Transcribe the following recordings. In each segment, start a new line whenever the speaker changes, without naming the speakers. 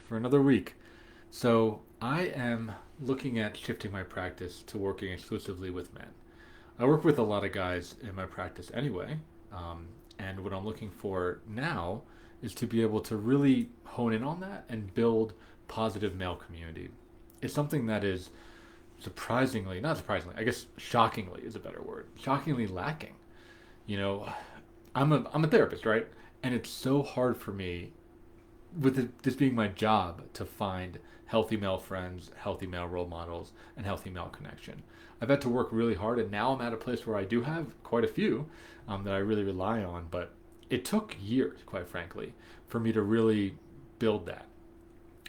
for another week. So, I am looking at shifting my practice to working exclusively with men. I work with a lot of guys in my practice anyway, and what I'm looking for now is to be able to really hone in on that and build positive male community. It's something that is surprisingly, not surprisingly, I guess shockingly is a better word, shockingly lacking. You know, I'm a therapist, right? And it's so hard for me with this being my job to find healthy male friends, healthy male role models, and healthy male connection. I've had to work really hard, and now I'm at a place where I do have quite a few that I really rely on. But it took years, quite frankly, for me to really build that.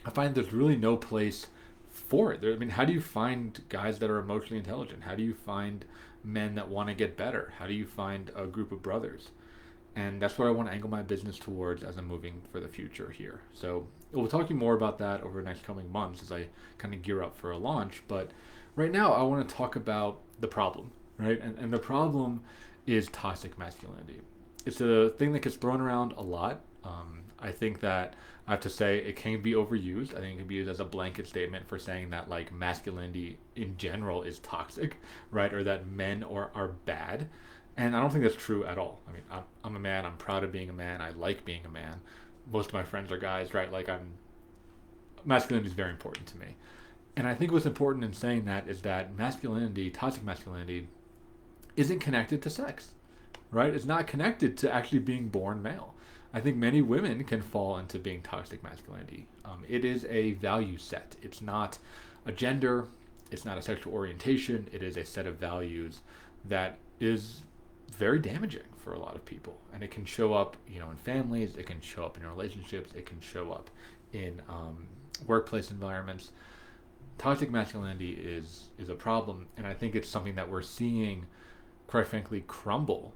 I find there's really no place for it. I mean, how do you find guys that are emotionally intelligent? How do you find men that want to get better? How do you find a group of brothers? And that's what I want to angle my business towards as I'm moving for the future here. So we'll be talking more about that over the next coming months as I kind of gear up for a launch. But right now, I want to talk about the problem, right? And the problem is toxic masculinity. It's a thing that gets thrown around a lot. I think that I have to say it can be overused. I think it can be used as a blanket statement for saying that like masculinity in general is toxic, right? Or that men are bad. And I don't think that's true at all. I mean, I'm a man. I'm proud of being a man. I like being a man. Most of my friends are guys, right? Like masculinity is very important to me. And I think what's important in saying that is that masculinity, toxic masculinity, isn't connected to sex, right? It's not connected to actually being born male. I think many women can fall into being toxic masculinity. It is a value set. It's not a gender. It's not a sexual orientation. It is a set of values that is very damaging for a lot of people, and it can show up, in families. It can show up in relationships. It can show up in workplace environments. Toxic masculinity is a problem, and I think it's something that we're seeing, quite frankly, crumble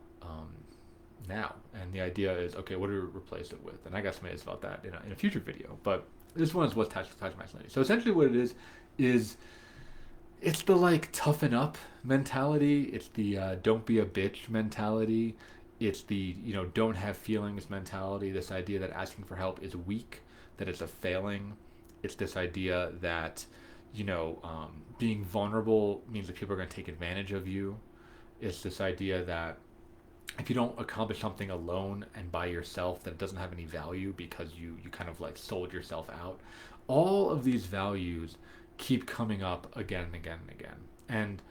now. And the idea is, okay, what do we replace it with? And I got some ideas about that in a future video. But this one is what's toxic masculinity. So essentially, what it is it's the like toughen up mentality. It's the don't be a bitch mentality. It's the don't have feelings mentality. This idea that asking for help is weak, that it's a failing. It's this idea that being vulnerable means that people are going to take advantage of you. It's this idea that if you don't accomplish something alone and by yourself, that it doesn't have any value because you kind of like sold yourself out. All of these values keep coming up again and again and again. And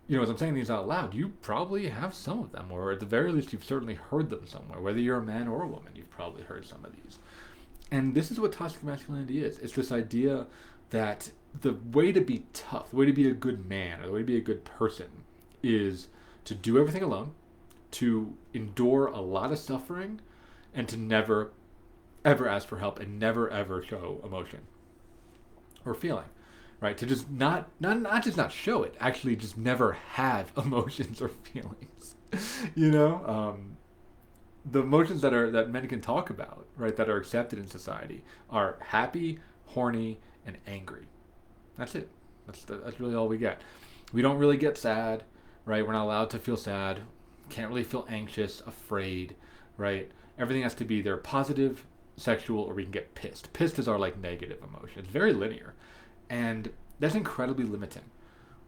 as I'm saying these out loud, you probably have some of them, or at the very least, you've certainly heard them somewhere. Whether you're a man or a woman, you've probably heard some of these. And this is what toxic masculinity is. It's this idea that the way to be tough, the way to be a good man, or the way to be a good person is to do everything alone, to endure a lot of suffering, and to never, ever ask for help and never, ever show emotion or feeling, right? To just not just not show it, actually just never have emotions or feelings. you know, the emotions that men can talk about, right, that are accepted in society are happy, horny, and angry. That's it. That's really all we get. We don't really get sad, right? We're not allowed to feel sad. Can't really feel anxious, afraid, right? Everything has to be either positive, sexual, or we can get pissed. Pissed is our like negative emotion. It's very linear, and that's incredibly limiting.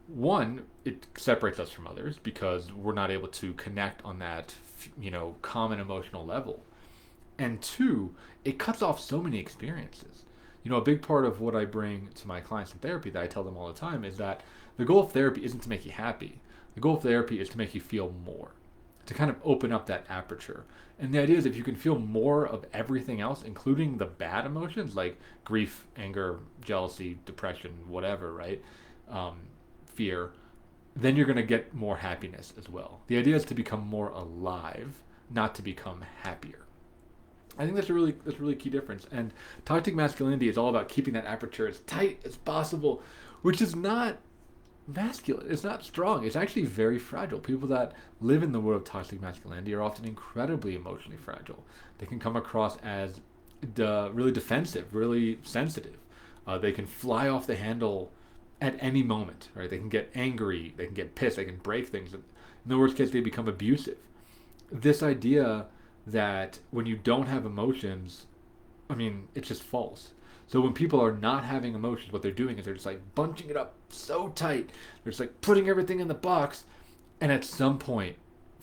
One, it separates us from others because we're not able to connect on that, common emotional level. And two, it cuts off so many experiences. A big part of what I bring to my clients in therapy that I tell them all the time is that the goal of therapy isn't to make you happy. The goal of therapy is to make you feel more, to kind of open up that aperture. And the idea is if you can feel more of everything else, including the bad emotions like grief, anger, jealousy, depression, whatever, right? Fear, then you're going to get more happiness as well. The idea is to become more alive, not to become happier. I think that's a really key difference. And toxic masculinity is all about keeping that aperture as tight as possible, which is not masculine. It's not strong. It's actually very fragile. People that live in the world of toxic masculinity are often incredibly emotionally fragile. They can come across as really defensive, really sensitive. They can fly off the handle at any moment, right? They can get angry. They can get pissed. They can break things. In the worst case, they become abusive. This idea that when you don't have emotions, I mean, it's just false. So when people are not having emotions, what they're doing is they're just like bunching it up so tight. They're just like putting everything in the box. And at some point,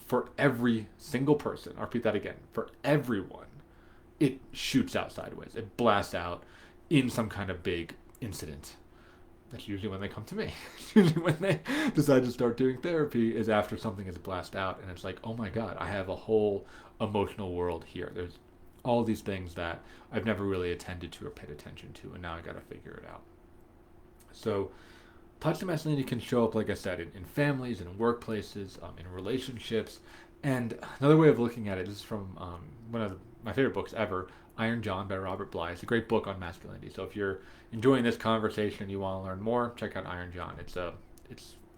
for every single person, I'll repeat that again, for everyone, it shoots out sideways. It blasts out in some kind of big incident. That's usually when they come to me. Usually when they decide to start doing therapy is after something is blasted out, and it's like, oh my god, I have a whole emotional world here. There's all these things that I've never really attended to or paid attention to, and now I got to figure it out. So toxic masculinity can show up, like I said, in families, in workplaces, in relationships. And another way of looking at it is from one of my favorite books ever, Iron John by Robert Bly. It's a great book on masculinity. So if you're enjoying this conversation and you want to learn more, check out Iron John. It's a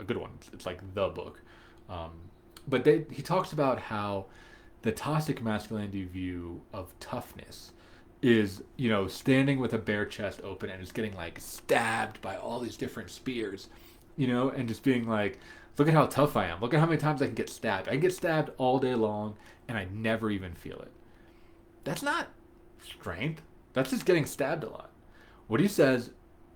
good one. It's like the book. Um, but he talks about how the toxic masculinity view of toughness is, standing with a bare chest open and just getting like stabbed by all these different spears, and just being like, look at how tough I am. Look at how many times I can get stabbed. I can get stabbed all day long and I never even feel it. That's not strength. That's just getting stabbed a lot. What he says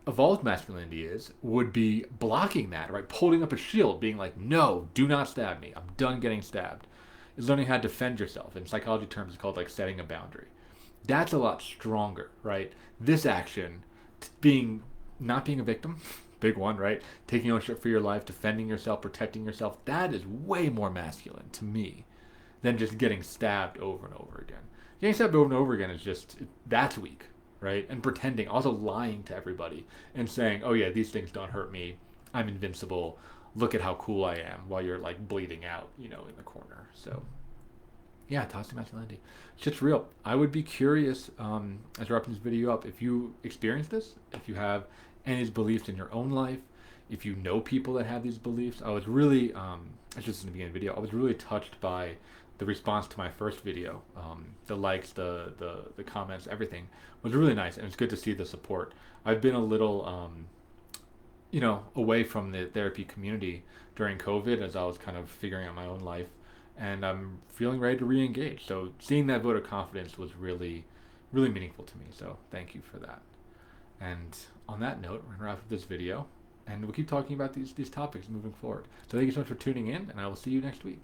evolved masculinity would be blocking that, right? Holding up a shield, being like, no, do not stab me. I'm done getting stabbed. Is learning how to defend yourself. In psychology terms, it's called like setting a boundary. That's a lot stronger, right? This action, not being a victim, big one, right? Taking ownership for your life, defending yourself, protecting yourself, that is way more masculine to me than just getting stabbed over and over again. Getting stabbed over and over again is that's weak, right? And pretending, also lying to everybody and saying, oh yeah, these things don't hurt me. I'm invincible. Look at how cool I am while you're like bleeding out, in the corner. So yeah, toxic masculinity. Shit's real. I would be curious, as we're wrapping this video up, if you experience this, if you have any of these beliefs in your own life, if you know people that have these beliefs. I was really, it's just in the beginning of the video, I was really touched by the response to my first video. The likes, the comments, everything was really nice, and it's good to see the support. I've been a little, away from the therapy community during COVID as I was kind of figuring out my own life, and I'm feeling ready to re-engage. So seeing that vote of confidence was really, really meaningful to me. So thank you for that. And on that note, we're gonna wrap up this video, and we'll keep talking about these topics moving forward. So thank you so much for tuning in, and I will see you next week.